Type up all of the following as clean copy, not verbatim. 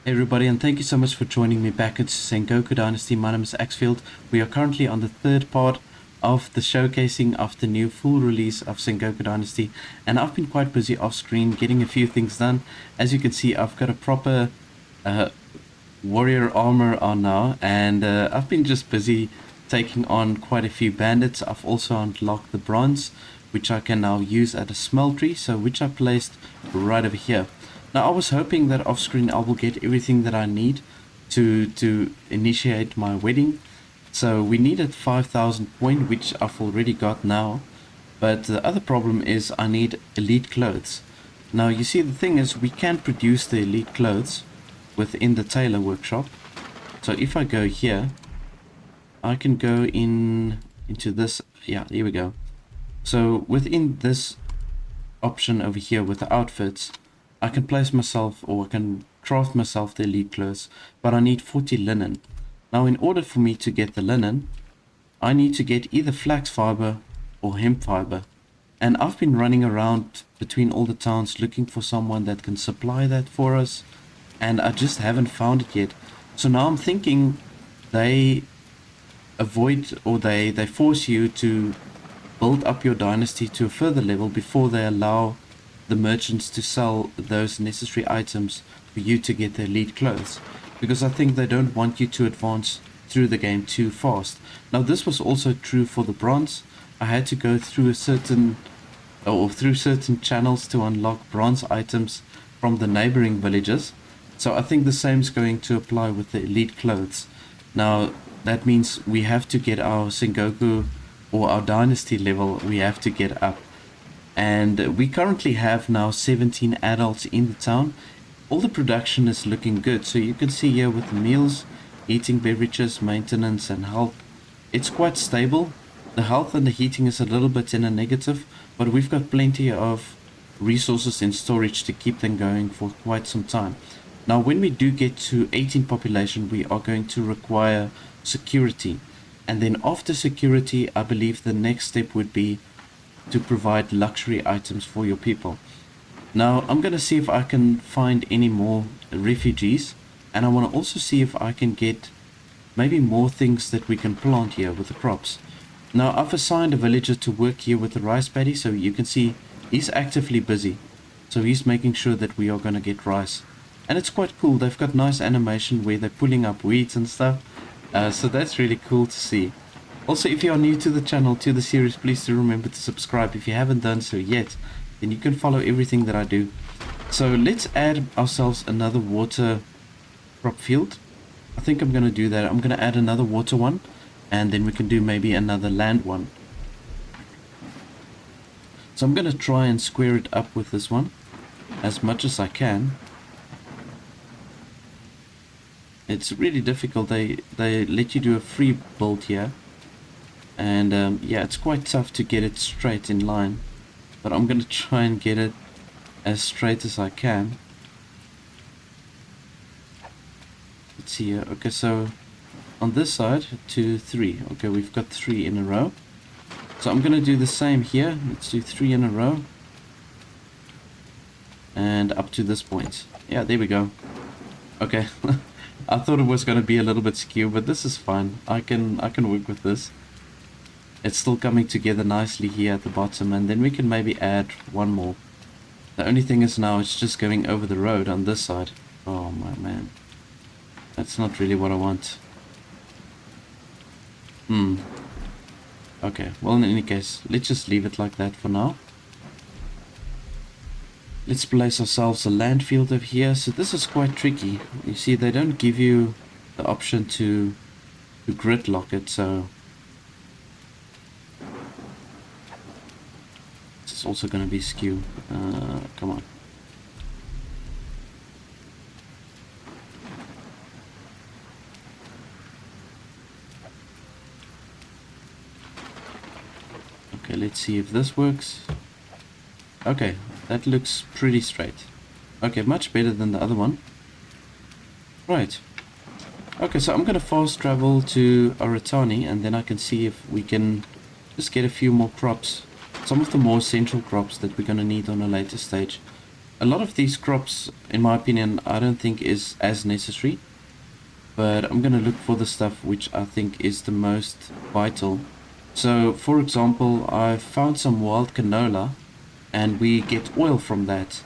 Hey everybody, and thank you so much for joining me back into Sengoku Dynasty. My name is Axfield. We are currently on the third part of the showcasing of the new full release of Sengoku Dynasty, and I've been quite busy off screen getting a few things done. As you can see, I've got a proper uh, warrior armor on now, and I've been just busy taking on quite a few bandits. I've also unlocked the bronze, which I can now use at a smeltery, so which I placed right over here. Now I was hoping that off screen I will get everything that I need to initiate my wedding. So we needed 5,000 point, which I've already got now. But the other problem is I need elite clothes. Now you see, the thing is, we can produce the elite clothes within the tailor workshop. So if I go here, I can go into this. Yeah, here we go. So within this option over here with the outfits, I can place myself, or I can craft myself the elite clothes, but I need 40 linen. Now in order for me to get the linen, I need to get either flax fiber or hemp fiber. And I've been running around between all the towns looking for someone that can supply that for us, and I just haven't found it yet. So now I'm thinking they avoid, or they force you to build up your dynasty to a further level before they allow the merchants to sell those necessary items for you to get the elite clothes, because I think they don't want you to advance through the game too fast. Now this was also true for the bronze. I had to go through through certain channels to unlock bronze items from the neighboring villages. So I think the same is going to apply with the elite clothes. Now that means we have to get our Sengoku, or our dynasty level, we have to get up. And we currently have now 17 adults in the town. All the production is looking good, so you can see here with the meals, eating, beverages, maintenance and health, it's quite stable. The health and the heating is a little bit in a negative, but we've got plenty of resources in storage to keep them going for quite some time. Now when we do get to 18 population, we are going to require security, and then after security, I believe the next step would be to provide luxury items for your people. Now I'm going to see if I can find any more refugees, and I want to also see if I can get maybe more things that we can plant here with the crops. Now I've assigned a villager to work here with the rice paddy, so you can see he's actively busy. So he's making sure that we are going to get rice, and it's quite cool. They've got nice animation where they're pulling up weeds and stuff, so that's really cool to see. Also, if you are new to the channel, to the series, please do remember to subscribe if you haven't done so yet. Then you can follow everything that I do. So let's add ourselves another water crop field. I think I'm going to do that. I'm going to add another water one, and then we can do maybe another land one. So I'm going to try and square it up with this one as much as I can. It's really difficult. They let you do a free build here. And yeah, it's quite tough to get it straight in line, but I'm going to try and get it as straight as I can. Let's see here. Okay, so on this side, 2, 3. Okay, we've got 3 in a row. So I'm going to do the same here. Let's do 3 in a row. And up to this point. Yeah, there we go. Okay. I thought it was going to be a little bit skew, but this is fine. I can work with this. It's still coming together nicely here at the bottom, and then we can maybe add one more. The only thing is now it's just going over the road on this side. Oh my man. That's not really what I want. Okay, well in any case, let's just leave it like that for now. Let's place ourselves a land field over here. So this is quite tricky. You see, they don't give you the option to grid lock it, so it's also going to be skew. Come on. Okay, let's see if this works. Okay, that looks pretty straight. Okay, much better than the other one. Right. Okay, so I'm going to fast travel to Aratani, and then I can see if we can just get a few more crops. Some of the more essential crops that we're going to need on a later stage. A lot of these crops, in my opinion, I don't think is as necessary, but I'm gonna look for the stuff which I think is the most vital. So for example, I found some wild canola and we get oil from that,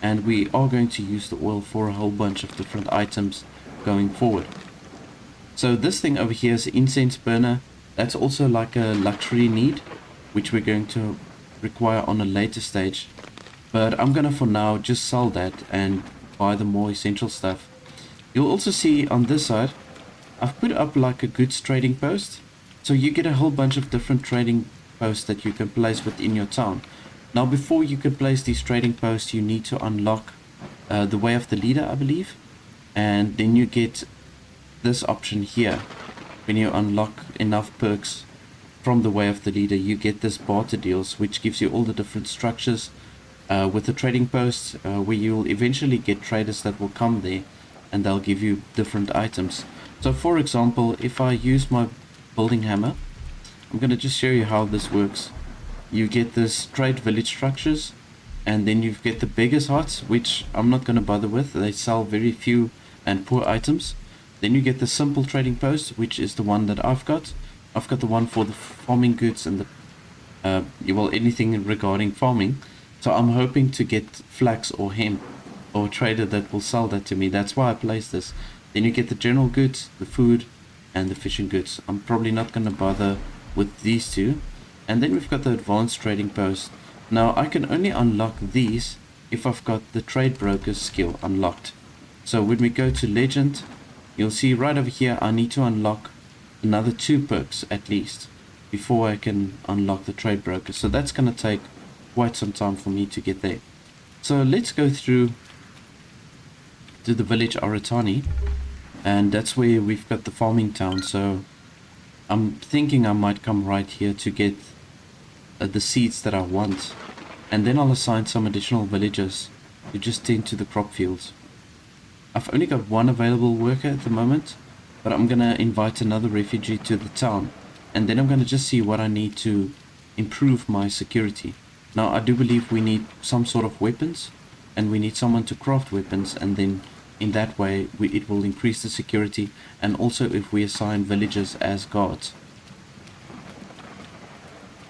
and we are going to use the oil for a whole bunch of different items going forward. So this thing over here is an incense burner. That's also like a luxury need, which we're going to require on a later stage. But I'm gonna for now just sell that and buy the more essential stuff. You'll also see on this side, I've put up like a goods trading post. So you get a whole bunch of different trading posts that you can place within your town. Now before you can place these trading posts, you need to unlock the way of the leader, I believe. And then you get this option here. When you unlock enough perks from the way of the leader, you get this barter deals, which gives you all the different structures with the trading posts, where you'll eventually get traders that will come there and they'll give you different items. So for example, if I use my building hammer, I'm going to just show you how this works. You get this trade village structures, and then you get the beggars huts, which I'm not going to bother with. They sell very few and poor items. Then you get the simple trading post, which is the one that I've got. I've got the one for the farming goods and the well, anything regarding farming. So I'm hoping to get flax or hemp or a trader that will sell that to me. That's why I placed this. Then you get the general goods, the food, and the fishing goods. I'm probably not going to bother with these two. And then we've got the advanced trading post. Now I can only unlock these if I've got the trade broker's skill unlocked. So when we go to legend, you'll see right over here I need to unlock another 2 perks at least before I can unlock the trade broker. So that's going to take quite some time for me to get there. So let's go through to the village Aratani, and that's where we've got the farming town. So I'm thinking I might come right here to get the seeds that I want, and then I'll assign some additional villagers to just tend to the crop fields. I've only got one available worker at the moment, but I'm gonna invite another refugee to the town, and then I'm gonna just see what I need to improve my security. Now I do believe we need some sort of weapons, and we need someone to craft weapons, and then in that way it will increase the security, and also if we assign villagers as guards.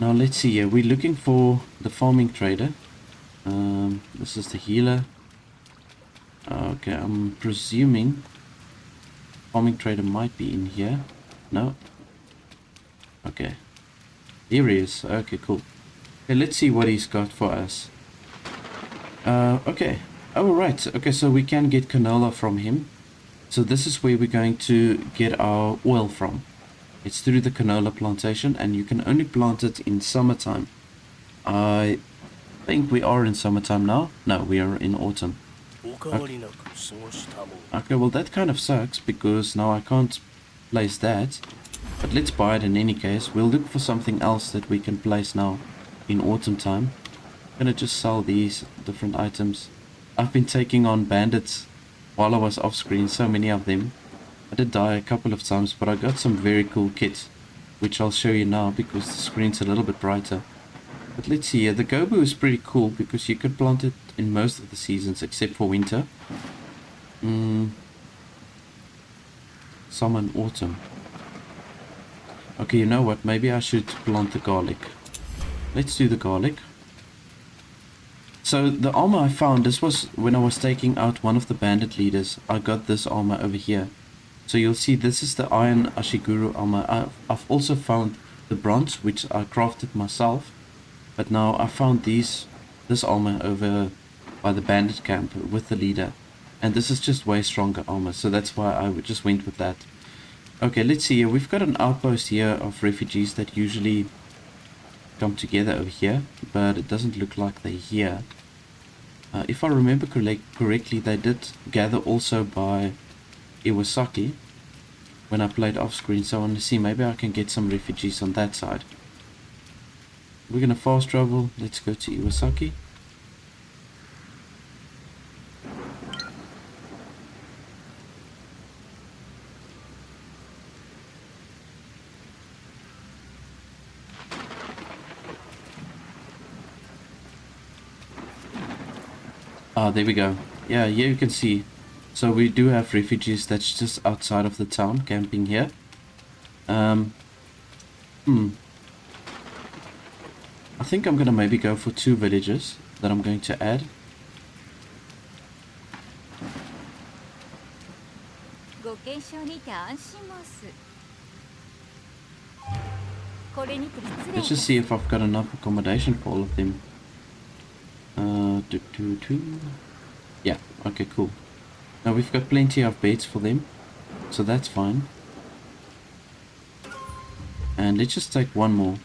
Now let's see here, we're looking for the farming trader. This is the healer. Okay, I'm presuming farming trader might be in here. No? Okay. Here he is. Okay, cool. Okay, let's see what he's got for us. Okay. Oh, right. Okay, so we can get canola from him. So this is where we're going to get our oil from. It's through the canola plantation, and you can only plant it in summertime. I think we are in summertime now. No, we are in autumn. Okay, well that kind of sucks because now I can't place that. But let's buy it in any case. We'll look for something else that we can place now in autumn time. I'm gonna just sell these different items. I've been taking on bandits while I was off screen, so many of them. I did die a couple of times, but I got some very cool kits, which I'll show you now because the screen's a little bit brighter. But let's see here, the gobo is pretty cool because you can plant it in most of the seasons except for winter. Summer and autumn. Okay, you know what, maybe I should plant the garlic. Let's do the garlic. So the armor I found, this was when I was taking out one of the bandit leaders. I got this armor over here. So you'll see this is the iron Ashiguru armor. I've also found the bronze, which I crafted myself. But now I found this armor over by the bandit camp with the leader. And this is just way stronger armor, so that's why I just went with that. Okay, let's see here. We've got an outpost here of refugees that usually come together over here, but it doesn't look like they're here. If I remember correctly, they did gather also by Iwasaki when I played off screen, so I want to see, maybe I can get some refugees on that side. We're gonna fast travel. Let's go to Iwasaki. Ah, there we go. Yeah, here you can see. So we do have refugees that's just outside of the town camping here. Um, hmm. I think I'm gonna maybe go for 2 villages that I'm going to add. Let's just see if I've got enough accommodation for all of them. Yeah, okay, cool. Now we've got plenty of beds for them, so that's fine. And let's just take one more.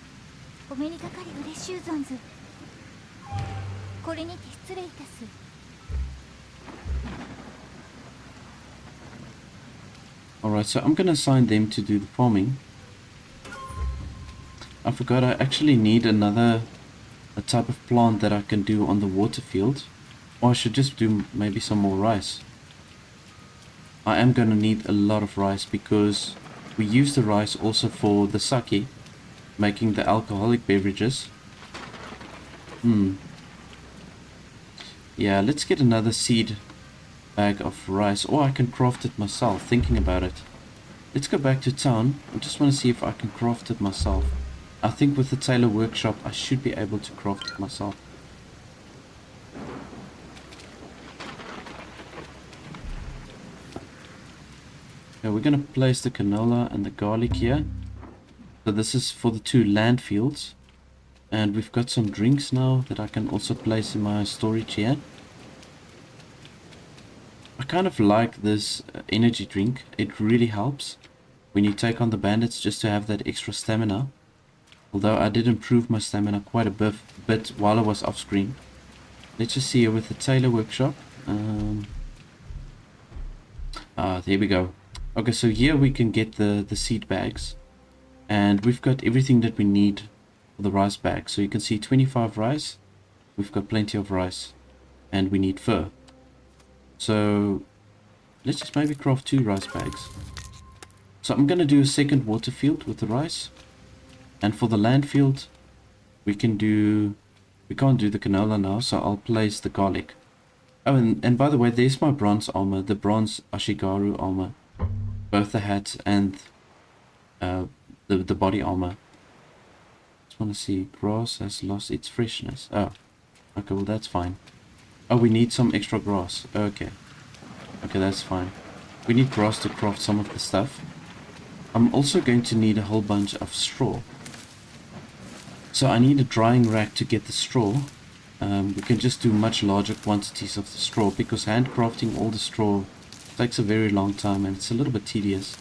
Alright, so I'm gonna assign them to do the farming. I forgot I actually need a type of plant that I can do on the water field. Or I should just do maybe some more rice. I am gonna need a lot of rice because we use the rice also for the sake, making the alcoholic beverages. Yeah, let's get another seed bag of rice, or I can craft it myself, thinking about it. Let's go back to town. I just want to see if I can craft it myself. I think with the tailor workshop I should be able to craft it myself. Okay, we're going to place the canola and the garlic here. So this is for the 2 land fields. And we've got some drinks now that I can also place in my storage here. I kind of like this energy drink. It really helps when you take on the bandits, just to have that extra stamina. Although I did improve my stamina quite a bit while I was off screen. Let's just see here with the tailor workshop. There we go. Okay, so here we can get the seed bags. And we've got everything that we need for the rice bag. So you can see 25 rice. We've got plenty of rice. And we need fur. So let's just maybe craft 2 rice bags. So I'm going to do a second water field with the rice. And for the land field, we can't do the canola now, so I'll place the garlic. Oh, and by the way, there's my bronze armor, the bronze Ashigaru armor. Both the hat and the body armor. Just want to see, grass has lost its freshness. Oh, okay, well that's fine. Oh, we need some extra grass. Okay. Okay, that's fine. We need grass to craft some of the stuff. I'm also going to need a whole bunch of straw. So I need a drying rack to get the straw. We can just do much larger quantities of the straw because handcrafting all the straw takes a very long time and it's a little bit tedious.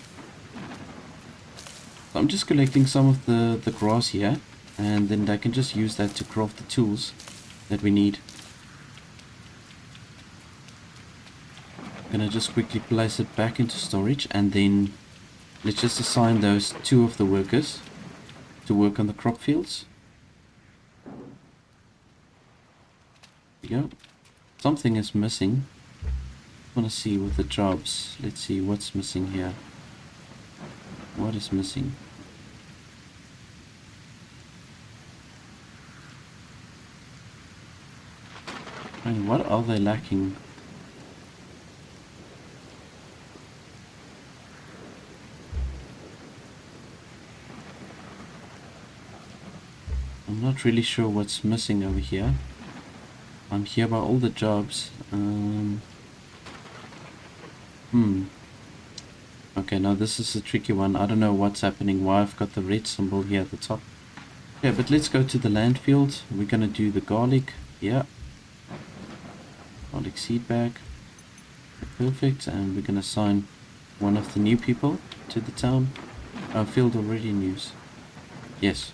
So I'm just collecting some of the grass here, and then I can just use that to craft the tools that we need. I'm gonna just quickly place it back into storage, and then let's just assign those 2 of the workers to work on the crop fields. There we go. Something is missing. I want to see with the jobs. Let's see what's missing here. What is missing? I mean, what are they lacking? I'm not really sure what's missing over here. I'm here by all the jobs. Okay, now this is a tricky one. I don't know what's happening, why I've got the red symbol here at the top. Yeah, but let's go to the land field. We're gonna do the garlic. Yeah. Garlic seed bag. Perfect. And we're gonna assign one of the new people to the town. Field already in use. Yes.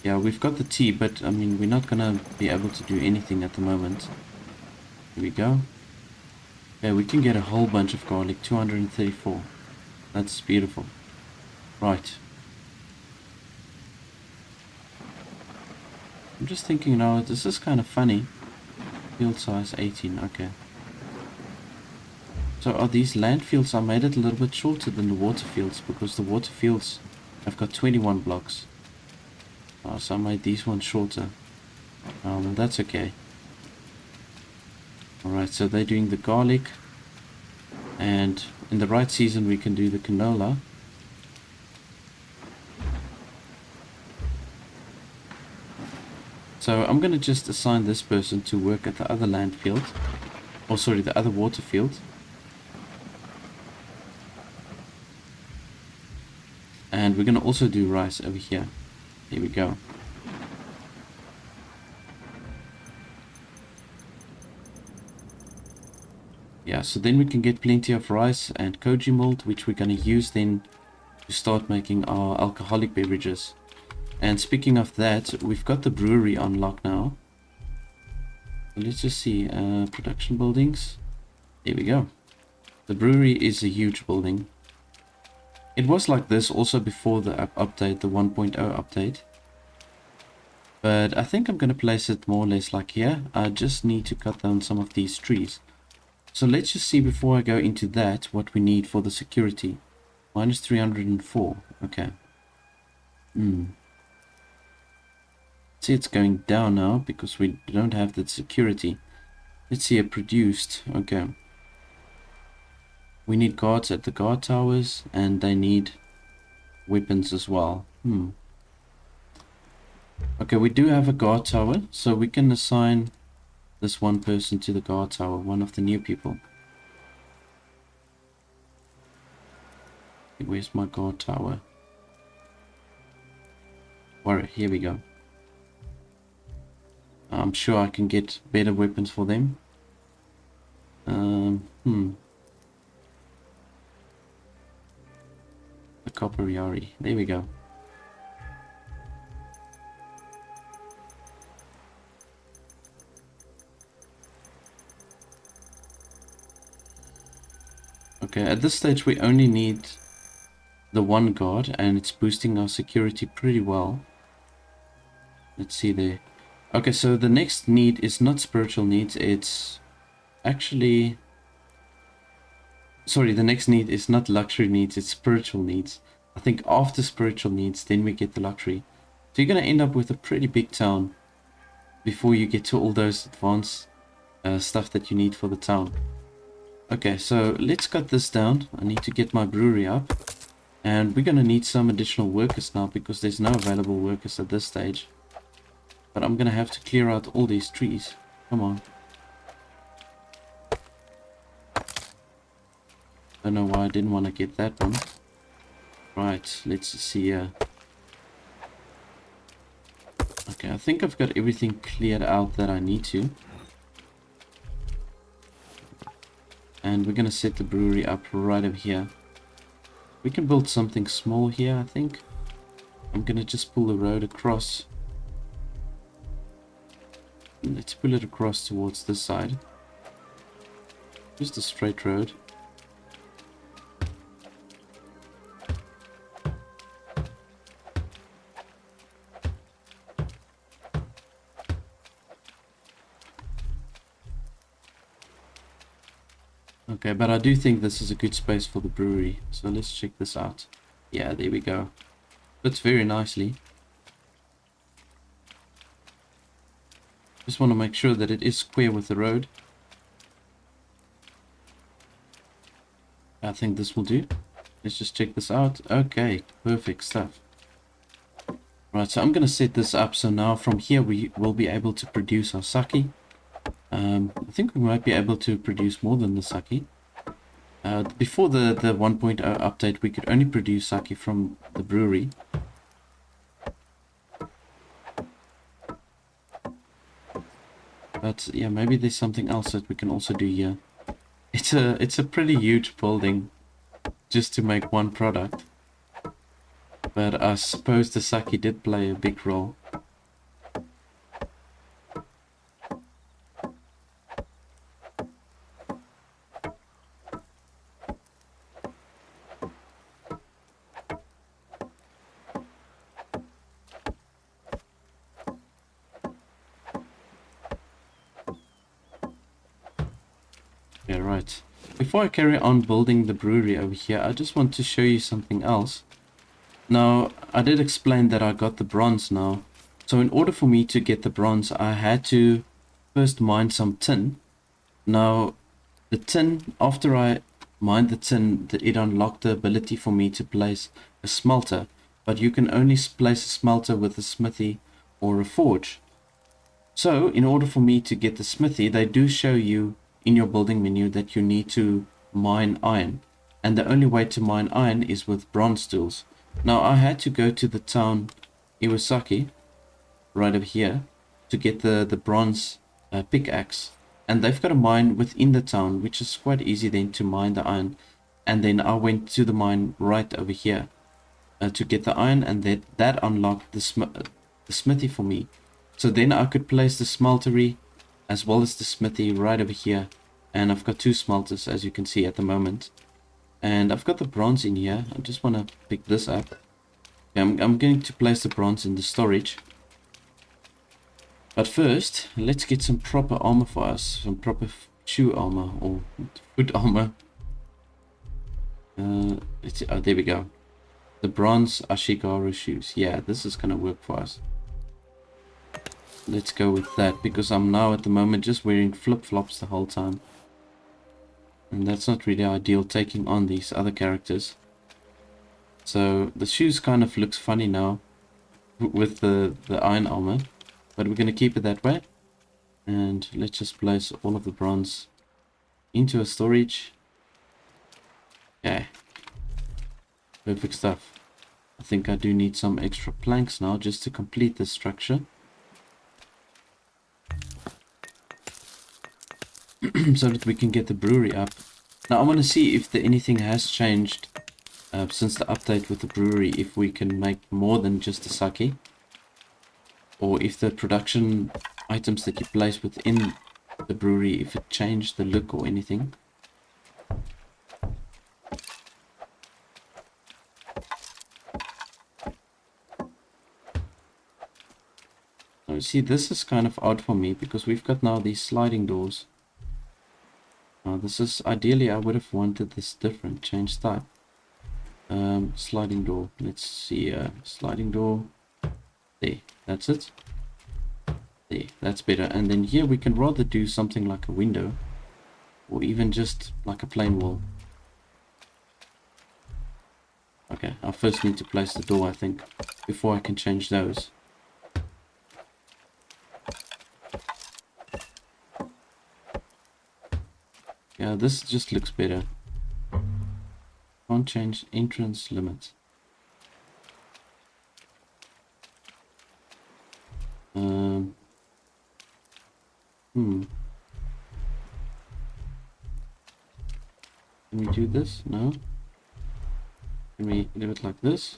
Yeah, we've got the tea, but I mean, we're not gonna be able to do anything at the moment. Here we go. Yeah, we can get a whole bunch of garlic, 234. That's beautiful. Right. I'm just thinking now, this is kind of funny. Field size 18, okay. So are these land fields, I made it a little bit shorter than the water fields, because the water fields have got 21 blocks. So I made these ones shorter. Well, that's okay. Alright, so they're doing the garlic. And in the right season, we can do the canola. So I'm going to just assign this person to work at the other land field. Or sorry, the other water field. And we're going to also do rice over here. Here we go. Yeah, so then we can get plenty of rice and koji malt, which we're going to use then to start making our alcoholic beverages. And speaking of that, we've got the brewery on lock now. Let's just see, production buildings. There we go. The brewery is a huge building. It was like this also before the update, the 1.0 update. But I think I'm going to place it more or less like here. I just need to cut down some of these trees. So let's just see before I go into that what we need for the security. Minus 304. Okay. See, it's going down now because we don't have that security. Let's see, it produced. Okay. We need guards at the guard towers, and they need weapons as well. Okay, we do have a guard tower, so we can assign this one person to the guard tower, one of the new people. Where's my guard tower? Alright, here we go. I'm sure I can get better weapons for them. The copper yari. There we go. Okay, at this stage we only need the one guard, and it's boosting our security pretty well. Let's see there. Okay, so the next need is not spiritual needs, it's actually... Sorry, the next need is not luxury needs, it's spiritual needs. I think after spiritual needs, then we get the luxury. So you're going to end up with a pretty big town before you get to all those advanced stuff that you need for the town. Okay, so let's cut this down. I need to get my brewery up. And we're going to need some additional workers now because there's no available workers at this stage. But I'm going to have to clear out all these trees. Come on. Don't know why I didn't want to get that one. Right, let's see here. Okay, I think I've got everything cleared out that I need to. And we're going to set the brewery up right over here. We can build something small here, I think. I'm going to just pull the road across. Let's pull it across towards this side. Just a straight road. Okay, but I do think this is a good space for the brewery. So let's check this out. Yeah, there we go. Fits very nicely. Just want to make sure that it is square with the road. I think this will do. Let's just check this out. Okay, perfect stuff. Right, so I'm going to set this up so now from here we will be able to produce our sake. I think we might be able to produce more than the sake. Before the 1.0 update, we could only produce sake from the brewery. But yeah, maybe there's something else that we can also do here. It's a pretty huge building just to make one product. But I suppose the sake did play a big role. Yeah, right. Before I carry on building the brewery over here, I just want to show you something else. Now, I did explain that I got the bronze now. So in order for me to get the bronze, I had to first mine some tin. Now, the tin, after I mined the tin, it unlocked the ability for me to place a smelter. But you can only place a smelter with a smithy or a forge. So, in order for me to get the smithy, they do show you in your building menu that you need to mine iron. And the only way to mine iron is with bronze tools. Now, I had to go to the town Iwasaki, right over here, to get the bronze pickaxe. And they've got a mine within the town, which is quite easy then to mine the iron. And then I went to the mine right over here to get the iron, and that unlocked the smithy for me. So then I could place the smeltery as well as the smithy right over here. And I've got 2 smelters, as you can see at the moment. And I've got the bronze in here. I just want to pick this up. Okay, I'm going to place the bronze in the storage. But first, let's get some proper armor for us. Some proper shoe armor or foot armor. Let's see. Oh, there we go. The bronze Ashigaru shoes. Yeah, this is gonna work for us. Let's go with that, because I'm now at the moment just wearing flip-flops the whole time. And that's not really ideal taking on these other characters. So the shoes kind of looks funny now with the iron armor. But we're gonna keep it that way. And let's just place all of the bronze into a storage. Yeah. Perfect stuff. I think I do need some extra planks now just to complete this structure. So that we can get the brewery up. Now I want to see if anything has changed since the update with the brewery. If we can make more than just the sake. Or if the production items that you place within the brewery, if it changed the look or anything. Now you see, this is kind of odd for me because we've got now these sliding doors. Now this is, ideally I would have wanted this different, change type. Sliding door, let's see, sliding door, there, that's it. There, that's better. And then here we can rather do something like a window, or even just like a plain wall. Okay, I first need to place the door, I think, before I can change those. Yeah, this just looks better. Can't change entrance limit. Can we do this? No. Can we do it like this?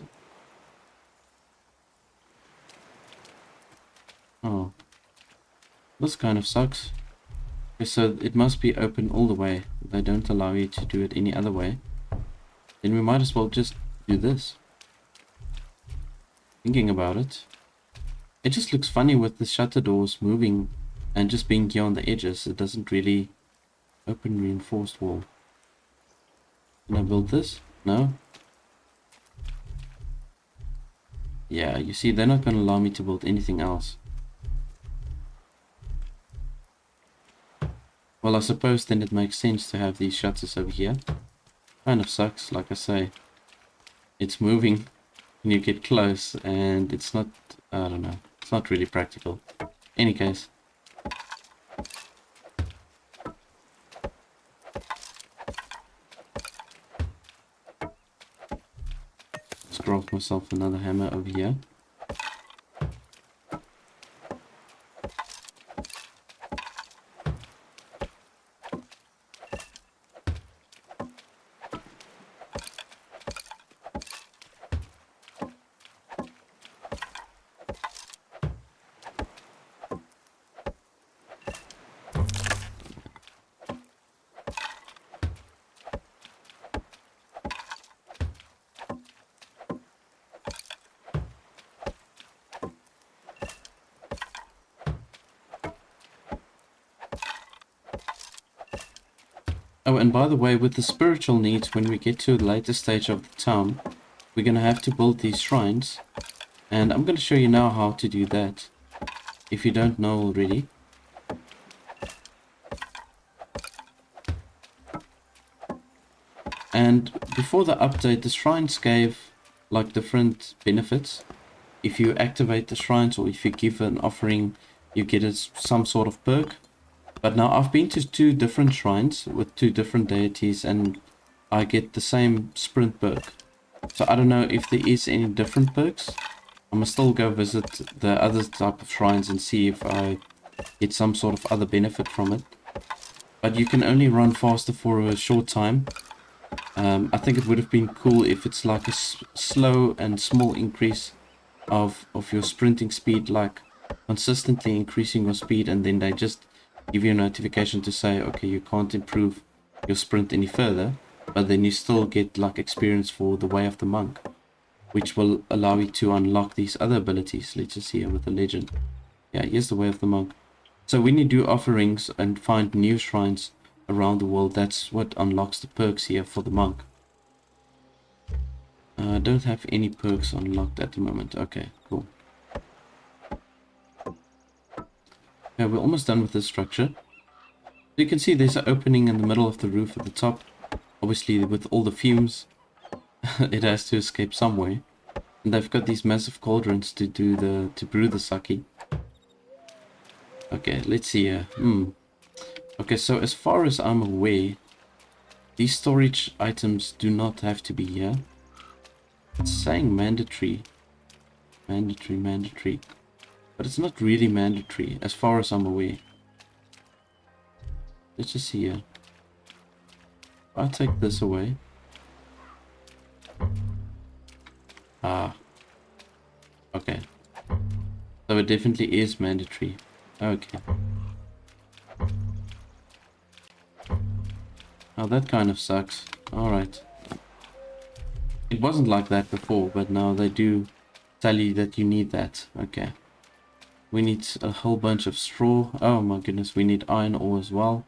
Oh. This kind of sucks. Okay, so it must be open all the way. They don't allow you to do it any other way. Then we might as well just do this. Thinking about it. It just looks funny with the shutter doors moving and just being here on the edges. It doesn't really open reinforced wall. Can I build this? No? Yeah, you see, they're not going to allow me to build anything else. Well, I suppose then it makes sense to have these shutters over here. Kind of sucks, like I say. It's moving when you get close, and it's not, I don't know, it's not really practical. Any case. Let's craft myself another hammer over here. Oh, and by the way, with the spiritual needs, when we get to the later stage of the town, we're going to have to build these shrines. And I'm going to show you now how to do that, if you don't know already. And before the update, the shrines gave like different benefits. If you activate the shrines or if you give an offering, you get some sort of perk. But now I've been to 2 different shrines with 2 different deities and I get the same sprint perk. So I don't know if there is any different perks. I'm gonna still go visit the other type of shrines and see if I get some sort of other benefit from it. But you can only run faster for a short time. I think it would have been cool if it's like a slow and small increase of your sprinting speed, like consistently increasing your speed, and then they just give you a notification to say, okay, you can't improve your sprint any further, but then you still get like experience for the Way of the Monk, which will allow you to unlock these other abilities. Let's just see here with the legend. Yeah, here's the Way of the Monk. So when you do offerings and find new shrines around the world, that's what unlocks the perks here for the monk. I don't have any perks unlocked at the moment. Okay, cool. Yeah, we're almost done with this structure. So you can see there's an opening in the middle of the roof at the top. Obviously, with all the fumes, it has to escape somewhere. And they've got these massive cauldrons to brew the sake. Okay, let's see here. Okay, so as far as I'm aware, these storage items do not have to be here. It's saying mandatory. Mandatory. But it's not really mandatory, as far as I'm aware. Let's just see here. I'll take this away. Ah. Okay. So it definitely is mandatory. Okay. Oh, that kind of sucks. Alright. It wasn't like that before, but now they do tell you that you need that. Okay. We need a whole bunch of straw. Oh my goodness, we need iron ore as well.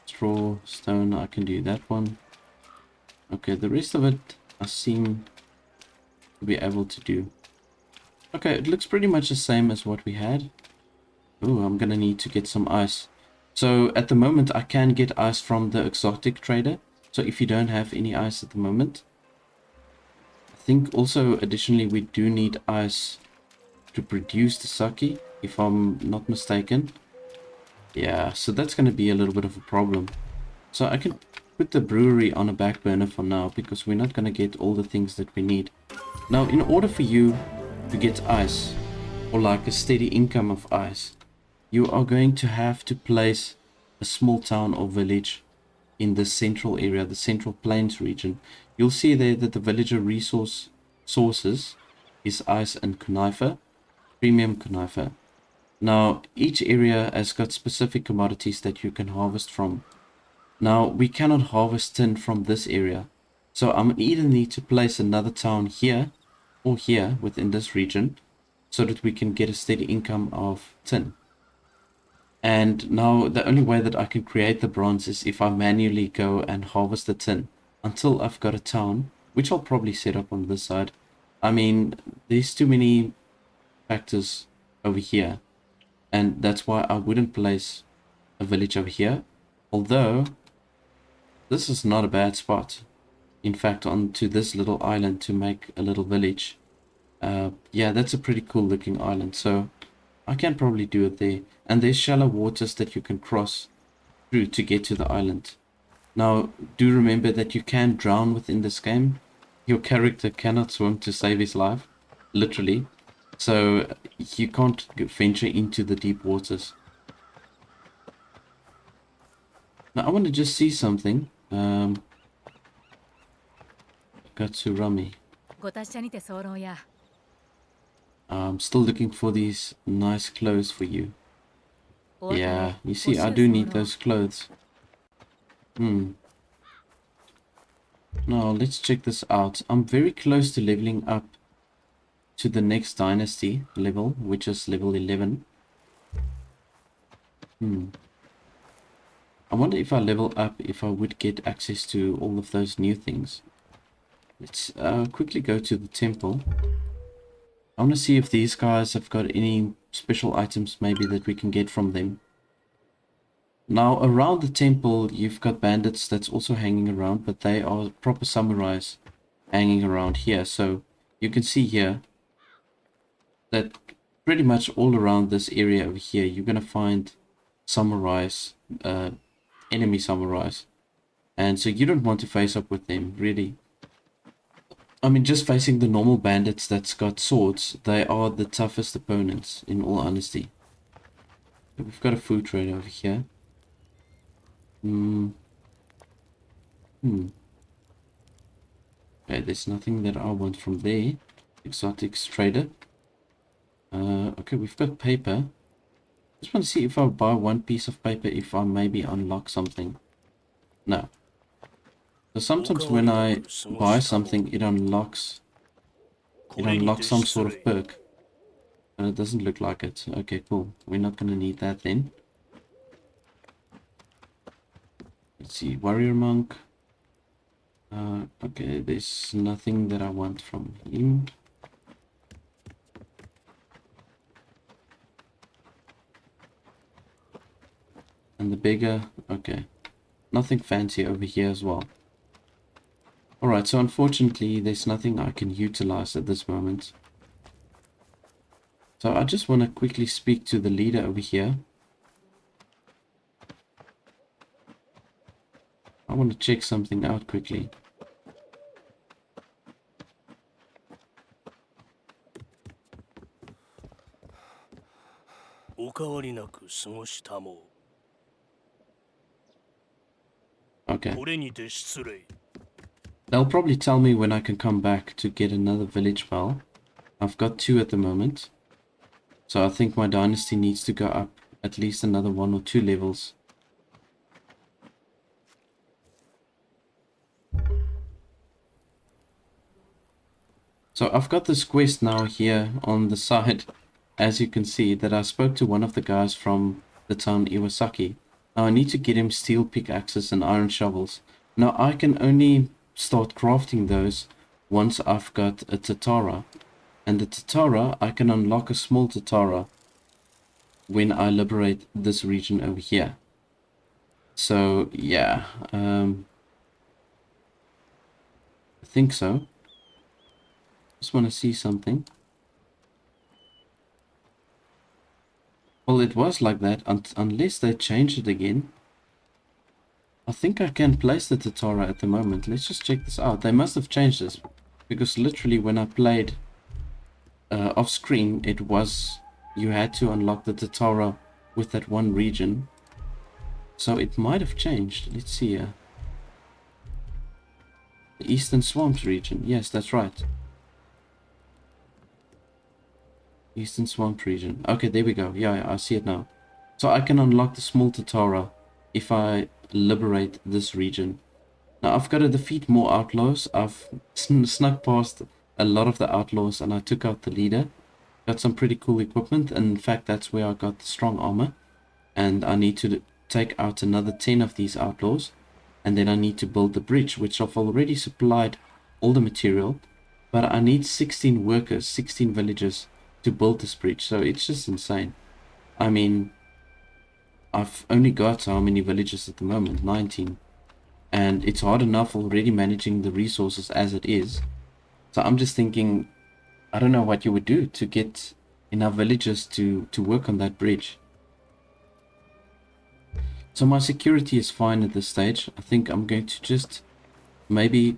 Straw, stone, I can do that one. Okay, the rest of it I seem to be able to do. Okay, it looks pretty much the same as what we had. Oh, I'm gonna need to get some ice. So at the moment I can get ice from the exotic trader. So if you don't have any ice at the moment, I think also additionally we do need ice to produce the sake, if I'm not mistaken. Yeah, so that's going to be a little bit of a problem. So I can put the brewery on a back burner for now, because we're not going to get all the things that we need. Now, in order for you to get ice, or like a steady income of ice, you are going to have to place a small town or village in the central area, the Central Plains region. You'll see there that the villager resource sources is ice and conifer, premium conifer. Now, each area has got specific commodities that you can harvest from. Now, we cannot harvest tin from this area. So I'm either need to place another town here or here within this region so that we can get a steady income of tin. And now the only way that I can create the bronze is if I manually go and harvest the tin until I've got a town, which I'll probably set up on this side. I mean, there's too many factors over here, and that's why I wouldn't place a village over here. Although this is not a bad spot, in fact, onto this little island to make a little village. Yeah, that's a pretty cool looking island, so I can probably do it there. And there's shallow waters that you can cross through to get to the island. Now, do remember that you can drown within this game. Your character cannot swim to save his life, literally. So you can't venture into the deep waters. Now I want to just see something. Katsurami. I'm still looking for these nice clothes for you. Yeah, you see, I do need those clothes. Now let's check this out. I'm very close to leveling up to the next dynasty level, which is level 11. I wonder if I level up, if I would get access to all of those new things. Let's quickly go to the temple. I want to see if these guys have got any special items maybe that we can get from them. Now, around the temple, you've got bandits that's also hanging around, but they are proper samurais hanging around here. So you can see here that pretty much all around this area over here, you're going to find samurais, enemy samurais. And so you don't want to face up with them, really. I mean, just facing the normal bandits that's got swords, they are the toughest opponents, in all honesty. We've got a food trade over here. Hmm. Okay, there's nothing that I want from there. Exotics trader. Okay, we've got paper. Just want to see if I buy one piece of paper, if I maybe unlock something. No. So sometimes when I buy something, it unlocks some sort of perk. And it doesn't look like it. Okay, cool. We're not going to need that then. Let's see, warrior monk. Okay, there's nothing that I want from him. And the beggar, okay. Nothing fancy over here as well. Alright, so unfortunately, there's nothing I can utilize at this moment. So I just want to quickly speak to the leader over here. I want to check something out quickly. Okay. They'll probably tell me when I can come back to get another village bell. I've got 2 at the moment. So I think my dynasty needs to go up at least another 1 or 2 levels. So I've got this quest now here on the side, as you can see, that I spoke to one of the guys from the town Iwasaki. Now I need to get him steel pickaxes and iron shovels. Now I can only start crafting those once I've got a Tatara. And the Tatara, I can unlock a small Tatara when I liberate this region over here. So yeah, I think so. Just want to see something. Well, it was like that unless they changed it again. I think I can place the Tatara at the moment. Let's just check this out. They must have changed this, because literally when I played off screen, it was you had to unlock the Tatara with that one region. So it might have changed. Let's see here. The Eastern Swamps region. Yes, that's right. Eastern Swamp region. Okay, there we go. Yeah, I see it now. So I can unlock the small Tatara if I liberate this region. Now I've got to defeat more outlaws. I've snuck past a lot of the outlaws and I took out the leader. Got some pretty cool equipment, and in fact that's where I got the strong armor. And I need to take out another 10 of these outlaws. And then I need to build the bridge, which I've already supplied all the material. But I need 16 workers, 16 villagers to build this bridge. So it's just insane. I mean, I've only got how many villages at the moment? 19. And it's hard enough already managing the resources as it is. So I'm just thinking, I don't know what you would do to get enough villagers to work on that bridge. So my security is fine at this stage. I think I'm going to just maybe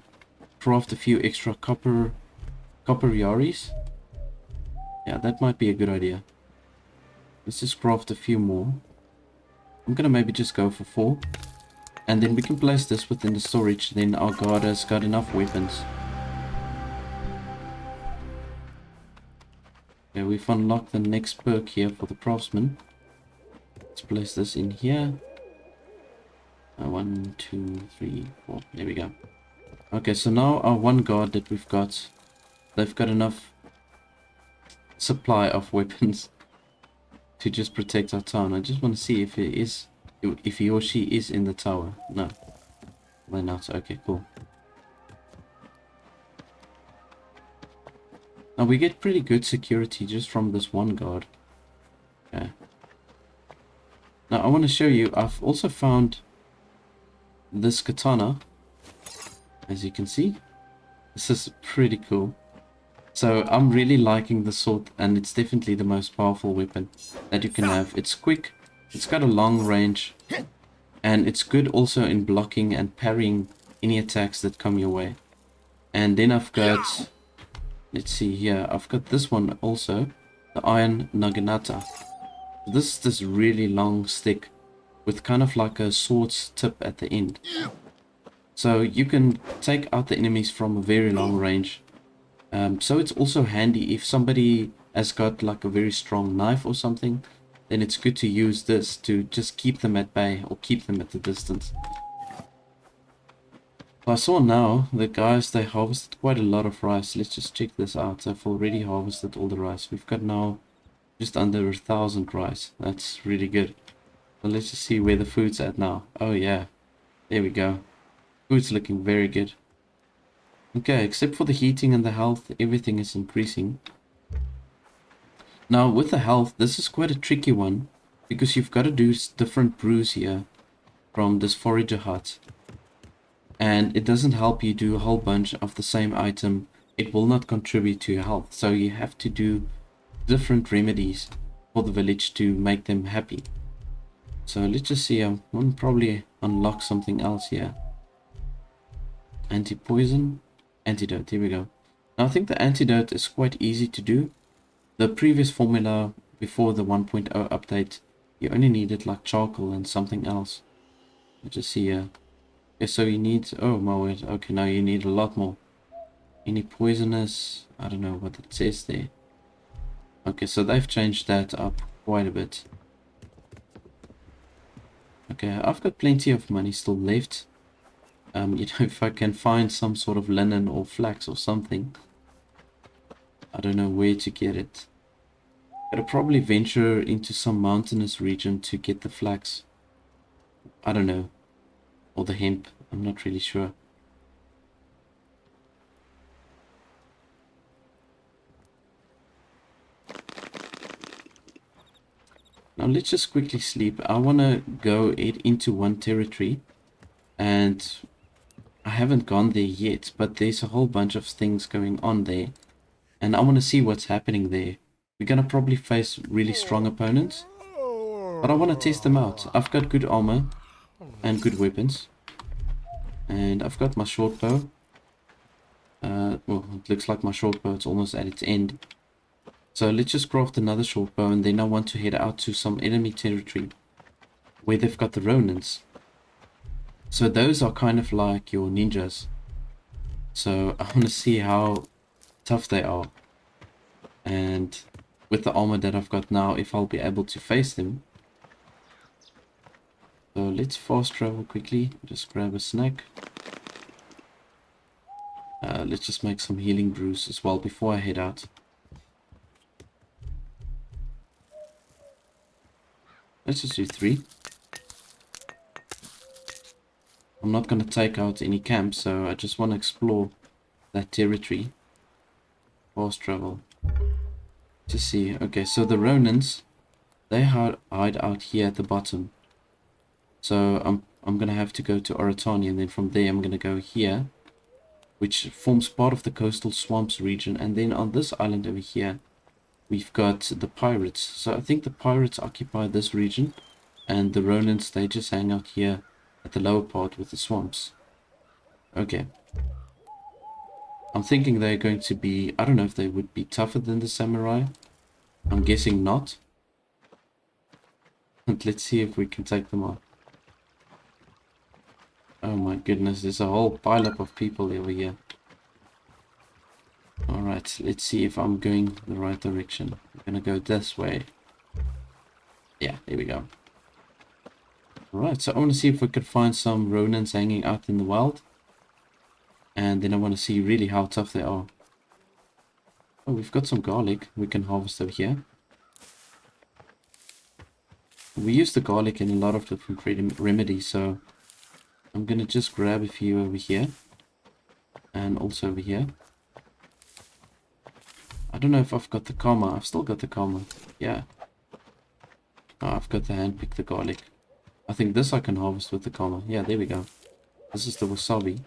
craft a few extra copper yaris. Yeah, that might be a good idea. Let's just craft a few more. I'm gonna maybe just go for 4. And then we can place this within the storage. Then our guard has got enough weapons. Okay, we've unlocked the next perk here for the craftsman. Let's place this in here. 1, 2, 3, 4. There we go. Okay, so now our one guard that we've got, they've got enough supply of weapons to just protect our town. I just want to see if he or she is in the tower. No, they're not. Okay, cool. Now we get pretty good security just from this one guard. Okay. Now I want to show you, I've also found this katana. As you can see, this is pretty cool. So I'm really liking the sword, and it's definitely the most powerful weapon that you can have. It's quick, it's got a long range, and it's good also in blocking and parrying any attacks that come your way. And then I've got, let's see here, I've got this one also, the Iron Naginata. This is this really long stick with kind of like a sword's tip at the end. So you can take out the enemies from a very long range. So it's also handy if somebody has got like a very strong knife or something, then it's good to use this to just keep them at bay or keep them at the distance. I saw now the guys, they harvested quite a lot of rice. Let's just check this out. I've already harvested all the rice. We've got now just under 1,000 rice. That's really good. So let's just see where the food's at now. Oh yeah, there we go. Food's looking very good. Okay, except for the heating and the health, everything is increasing. Now with the health, this is quite a tricky one, because you've got to do different brews here from this forager hut. And it doesn't help you do a whole bunch of the same item. It will not contribute to your health. So you have to do different remedies for the village to make them happy. So let's just see, I want to probably unlock something else here. Anti-poison, antidote, here we go. Now I think the antidote is quite easy to do. The previous formula before the 1.0 update, you only needed like charcoal and something else. Let's just see here. Okay, so you need, oh my word, okay, now you need a lot more. Any poisonous, I don't know what it says there. Okay, so they've changed that up quite a bit. Okay, I've got plenty of money still left. You know, if I can find some sort of linen or flax or something. I don't know where to get it. Gotta probably venture into some mountainous region to get the flax. I don't know. Or the hemp. I'm not really sure. Now let's just quickly sleep. I want to go into one territory. And I haven't gone there yet. But there's a whole bunch of things going on there. And I want to see what's happening there. We're going to probably face really strong opponents. But I want to test them out. I've got good armor. And good weapons. And I've got my short bow. Well, it looks like my short bow is almost at its end. So let's just craft another short bow, and then I want to head out to some enemy territory where they've got the Ronins. So those are kind of like your ninjas. So I want to see how tough they are. And with the armor that I've got now, if I'll be able to face them. So let's fast travel quickly. Just grab a snack. Let's just make some healing brews as well before I head out. Let's just do 3. I'm not going to take out any camps, so I just want to explore that territory. Fast travel. Just see. Okay, so the Ronins, they hide out here at the bottom. So I'm going to have to go to Oratani, and then from there I'm going to go here, which forms part of the coastal swamps region. And then on this island over here, we've got the pirates. So I think the pirates occupy this region, and the Ronins, they just hang out here at the lower part with the swamps. Okay. I'm thinking they're going to be, I don't know if they would be tougher than the samurai. I'm guessing not. And let's see if we can take them on. Oh my goodness, there's a whole pileup of people over here. Alright, let's see if I'm going the right direction. I'm gonna go this way. Yeah, there we go. Alright, so I want to see if we could find some Ronins hanging out in the wild. And then I want to see really how tough they are. Oh, we've got some garlic we can harvest over here. We use the garlic in a lot of different remedies, so I'm gonna just grab a few over here. And also over here. I don't know if I've got the karma. I've still got the karma. Yeah. Oh, I've got the handpick the garlic. I think this I can harvest with the comma. Yeah, there we go. This is the wasabi.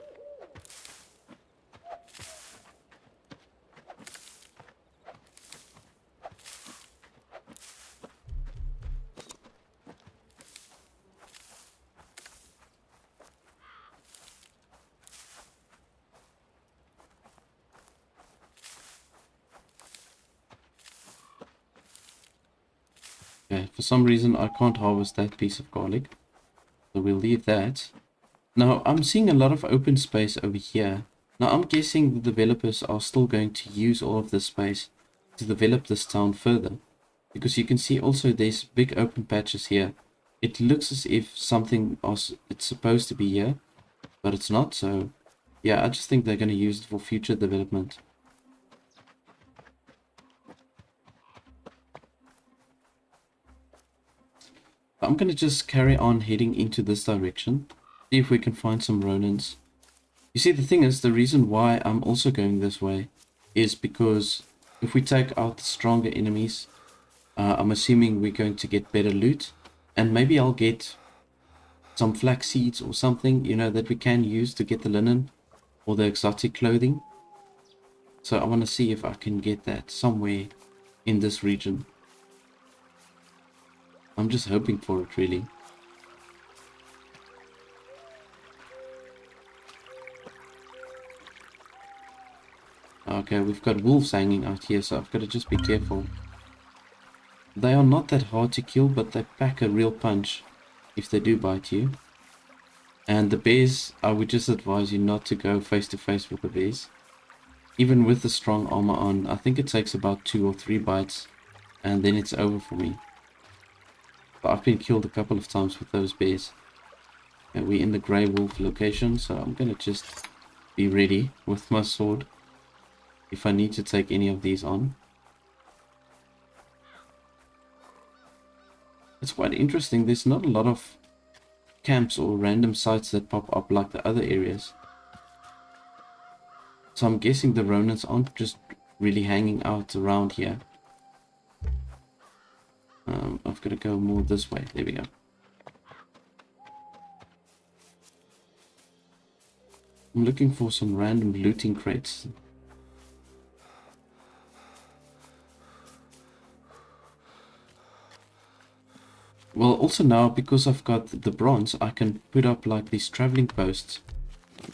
Okay, for some reason I can't harvest that piece of garlic. So we'll leave that. Now, I'm seeing a lot of open space over here. Now, I'm guessing the developers are still going to use all of this space to develop this town further. Because you can see also there's big open patches here. It looks as if something else, it's supposed to be here, but it's not. So, yeah, I just think they're going to use it for future development. I'm going to just carry on heading into this direction. See if we can find some Ronins. You see, the thing is, the reason why I'm also going this way is because if we take out the stronger enemies, I'm assuming we're going to get better loot. And maybe I'll get some flax seeds or something, you know, that we can use to get the linen or the exotic clothing. So I want to see if I can get that somewhere in this region. I'm just hoping for it, really. Okay, we've got wolves hanging out here, so I've got to just be careful. They are not that hard to kill, but they pack a real punch if they do bite you. And the bears, I would just advise you not to go face to face with the bears. Even with the strong armor on, I think it takes about 2 or 3 bites, and then it's over for me. But I've been killed a couple of times with those bears. And we're in the grey wolf location, so I'm gonna just be ready with my sword if I need to take any of these on. It's quite interesting, there's not a lot of camps or random sites that pop up like the other areas. So I'm guessing the Ronins aren't just really hanging out around here. I've got to go more this way. There we go. I'm looking for some random looting crates. Well, also now, because I've got the bronze, I can put up like these traveling posts.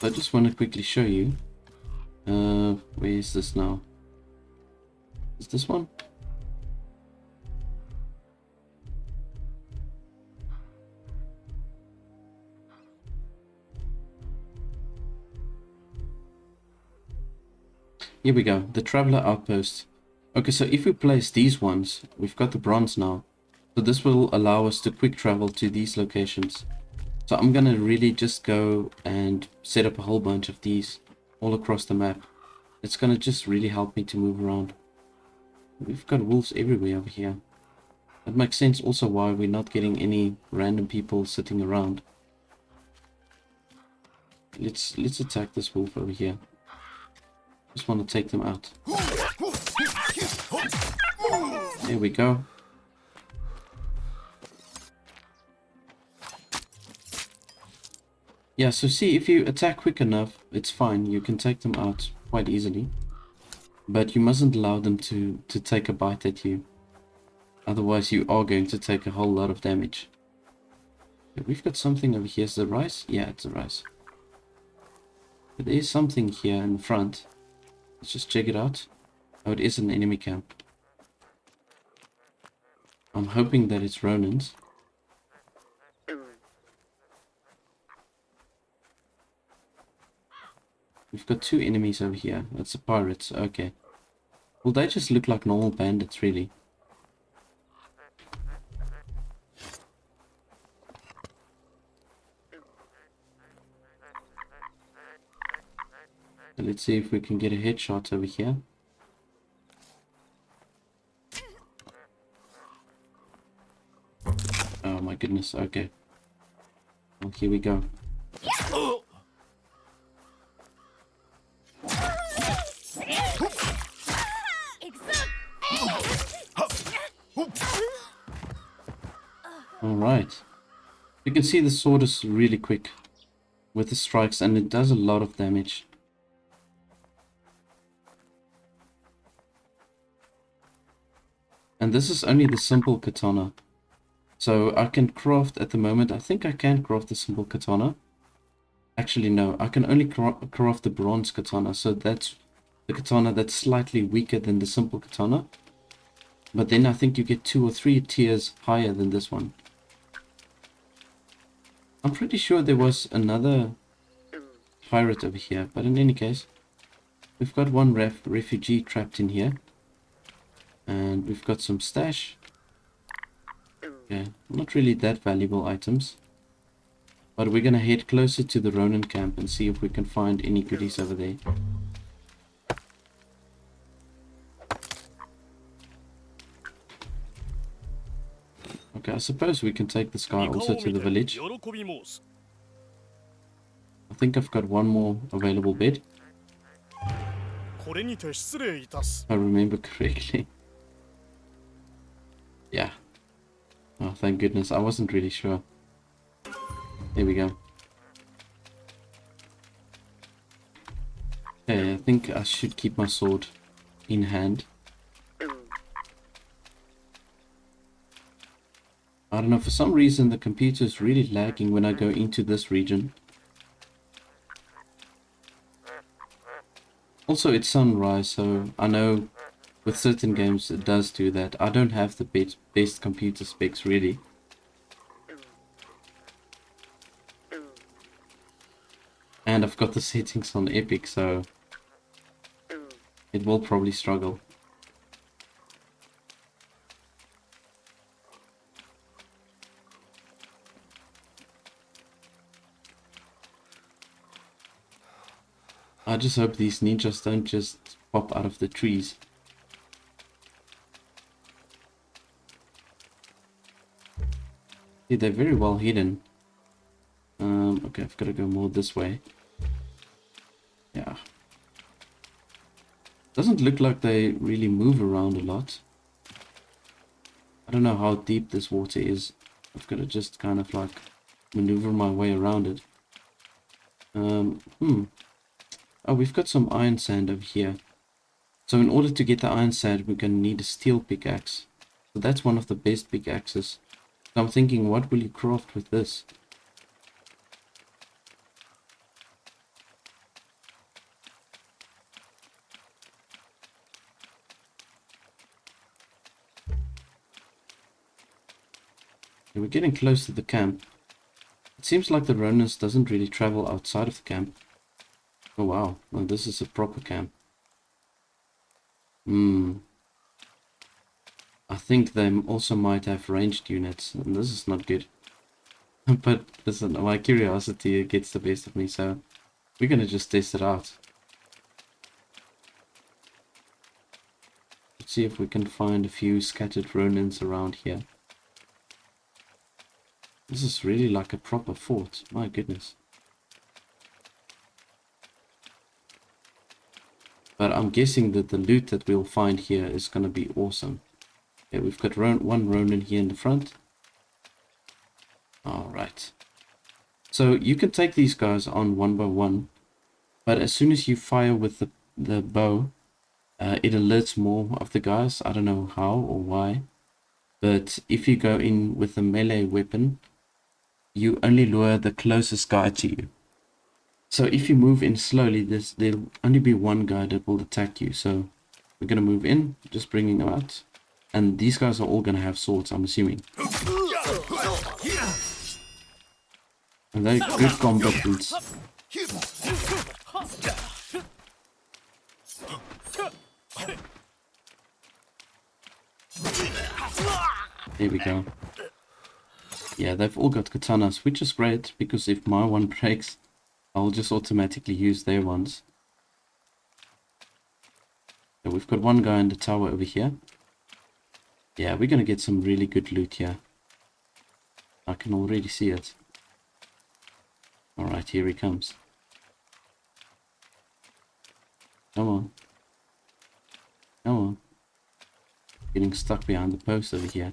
I just want to quickly show you. Where is this now? Is this one? Here we go, the traveler outpost. Okay, so if we place these ones, we've got the bronze now. So this will allow us to quick travel to these locations. So I'm gonna really just go and set up a whole bunch of these all across the map. It's gonna just really help me to move around. We've got wolves everywhere over here. That makes sense also why we're not getting any random people sitting around. Let's attack this wolf over here. Just want to take them out. There we go. Yeah, so see, if you attack quick enough, it's fine. You can take them out quite easily. But you mustn't allow them to take a bite at you. Otherwise, you are going to take a whole lot of damage. Okay, we've got something over here. Is the rice? Yeah, it's a rice. But there is something here in the front. Let's just check it out. Oh, it is an enemy camp. I'm hoping that it's Ronins. We've got 2 enemies over here. That's the pirates. Okay. Well, they just look like normal bandits, really. So let's see if we can get a headshot over here. Oh my goodness, okay. Well, here we go. Alright. You can see the sword is really quick with the strikes, and it does a lot of damage. And this is only the simple katana. So I can craft at the moment, I think I can craft the simple katana. Actually no, I can only craft the bronze katana, so that's the katana that's slightly weaker than the simple katana. But then I think you get 2 or 3 tiers higher than this one. I'm pretty sure there was another pirate over here, but in any case, we've got one refugee trapped in here. And we've got some stash. Okay, not really that valuable items. But we're gonna head closer to the Ronin camp and see if we can find any goodies over there. Okay, I suppose we can take this guy also to the village. I think I've got one more available bed. If I remember correctly. Yeah. Oh, thank goodness. I wasn't really sure. There we go. Okay, I think I should keep my sword in hand. I don't know, for some reason the computer is really lagging when I go into this region. Also, it's sunrise, so I know with certain games it does do that. I don't have the best computer specs really. And I've got the settings on Epic, so it will probably struggle. I just hope these ninjas don't just pop out of the trees. See, they're very well hidden. Okay, I've got to go more this way. Yeah. Doesn't look like they really move around a lot. I don't know how deep this water is. I've got to just kind of like maneuver my way around it. Oh, we've got some iron sand over here. So in order to get the iron sand, we're going to need a steel pickaxe. So that's one of the best pickaxes. So I'm thinking, what will you craft with this? Okay, we're getting close to the camp. It seems like the Ronins doesn't really travel outside of the camp. Oh wow, well, this is a proper camp. I think they also might have ranged units, and this is not good. But listen, my curiosity gets the best of me, so we're gonna just test it out. Let's see if we can find a few scattered Ronins around here. This is really like a proper fort, my goodness. But I'm guessing that the loot that we'll find here is going to be awesome. Okay, we've got one Ronin here in the front. Alright. So you can take these guys on one by one. But as soon as you fire with the bow, it alerts more of the guys. I don't know how or why. But if you go in with a melee weapon, you only lure the closest guy to you. So if you move in slowly, there'll only be one guy that will attack you. So we're going to move in, just bringing them out. And these guys are all going to have swords, I'm assuming. And they're good combatants. There we go. Yeah, they've all got katanas, which is great, because if my one breaks, I'll just automatically use their ones. So we've got one guy in the tower over here. Yeah, we're going to get some really good loot here. I can already see it. Alright, here he comes. Come on. Come on. Getting stuck behind the post over here.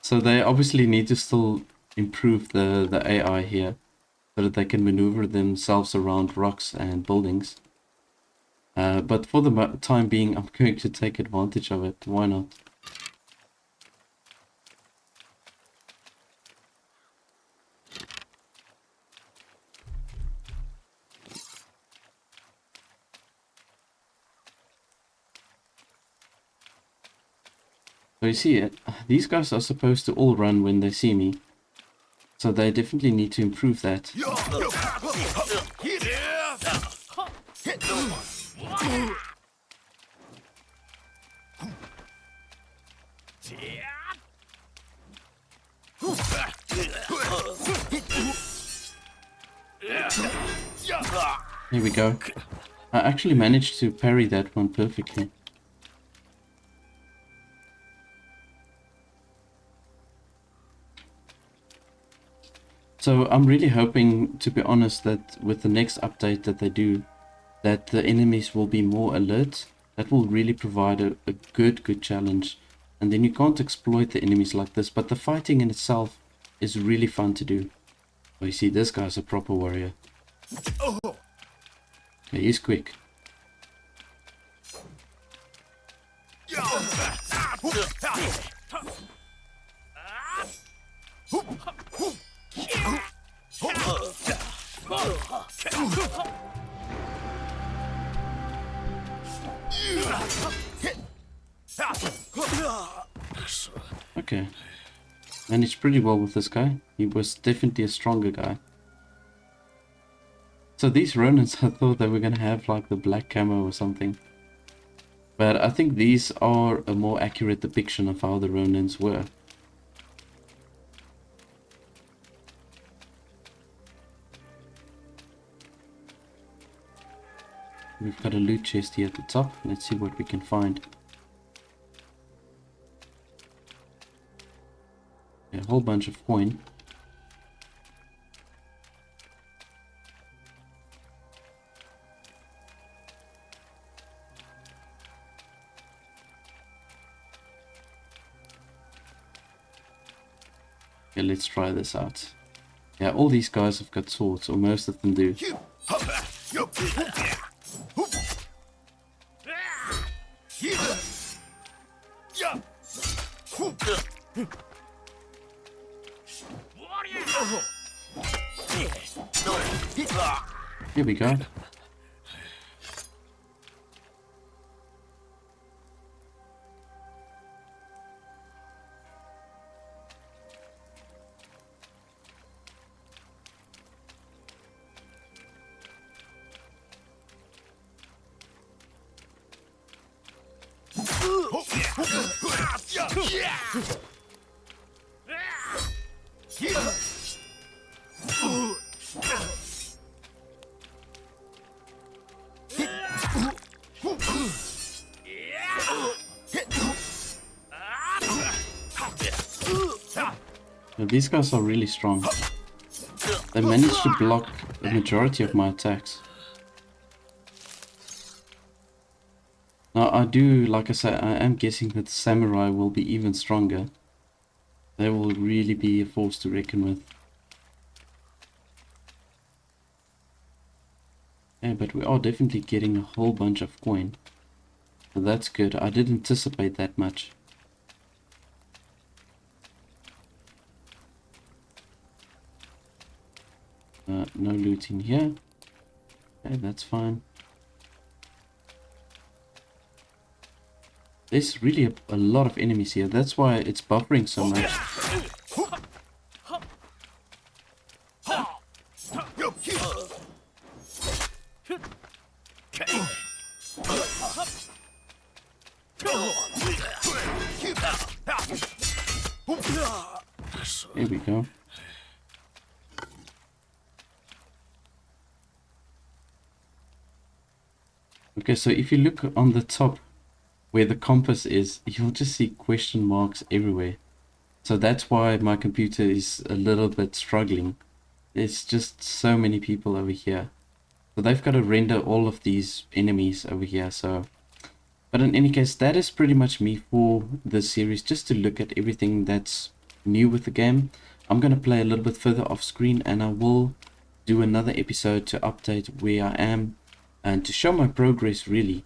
So they obviously need to still improve the AI here, so that they can maneuver themselves around rocks and buildings. But for the time being, I'm going to take advantage of it. Why not? So you see it, these guys are supposed to all run when they see me. So they definitely need to improve that. Here we go. I actually managed to parry that one perfectly. So I'm really hoping, to be honest, that with the next update that they do, that the enemies will be more alert. That will really provide a good challenge. And then you can't exploit the enemies like this, but the fighting in itself is really fun to do. Oh, you see, this guy's a proper warrior. Okay, he's quick. Okay. Managed pretty well with this guy. He was definitely a stronger guy. So these Ronins, I thought they were gonna have like the black camo or something. But I think these are a more accurate depiction of how the Ronins were. We've got a loot chest here at the top. Let's see what we can find. A whole bunch of coin. Okay, let's try this out. Yeah, all these guys have got swords, or most of them do. Here we go. Now, these guys are really strong. They managed to block the majority of my attacks. Now I do, like I said, I am guessing that the samurai will be even stronger. They will really be a force to reckon with. Yeah, but we are definitely getting a whole bunch of coin. So that's good. I didn't anticipate that much. No loot in here. Okay, that's fine. There's really a lot of enemies here. That's why it's buffering so much. Here we go. Okay, so if you look on the top where the compass is, you'll just see question marks everywhere. So that's why my computer is a little bit struggling. There's just so many people over here. So they've got to render all of these enemies over here. So But in any case, that is pretty much me for this series, just to look at everything that's new with the game. I'm going to play a little bit further off screen, and I will do another episode to update where I am and to show my progress really.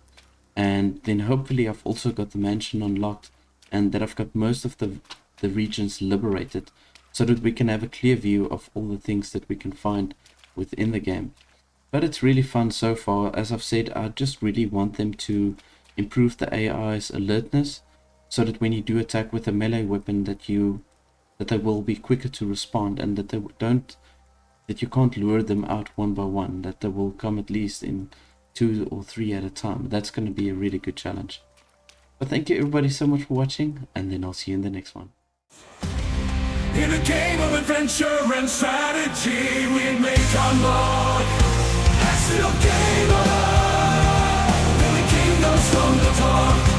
And then hopefully I've also got the mansion unlocked and that I've got most of the regions liberated, so that we can have a clear view of all the things that we can find within the game. But it's really fun so far. As I've said, I just really want them to improve the AI's alertness, so that when you do attack with a melee weapon that they will be quicker to respond, and that you can't lure them out one by one, that they will come at least in 2 or 3 at a time. That's going to be a really good challenge. But thank you everybody so much for watching, and then I'll see you in the next one. In a game of adventure and strategy, we make our mark. That's the gamer. Building kingdoms from the dark.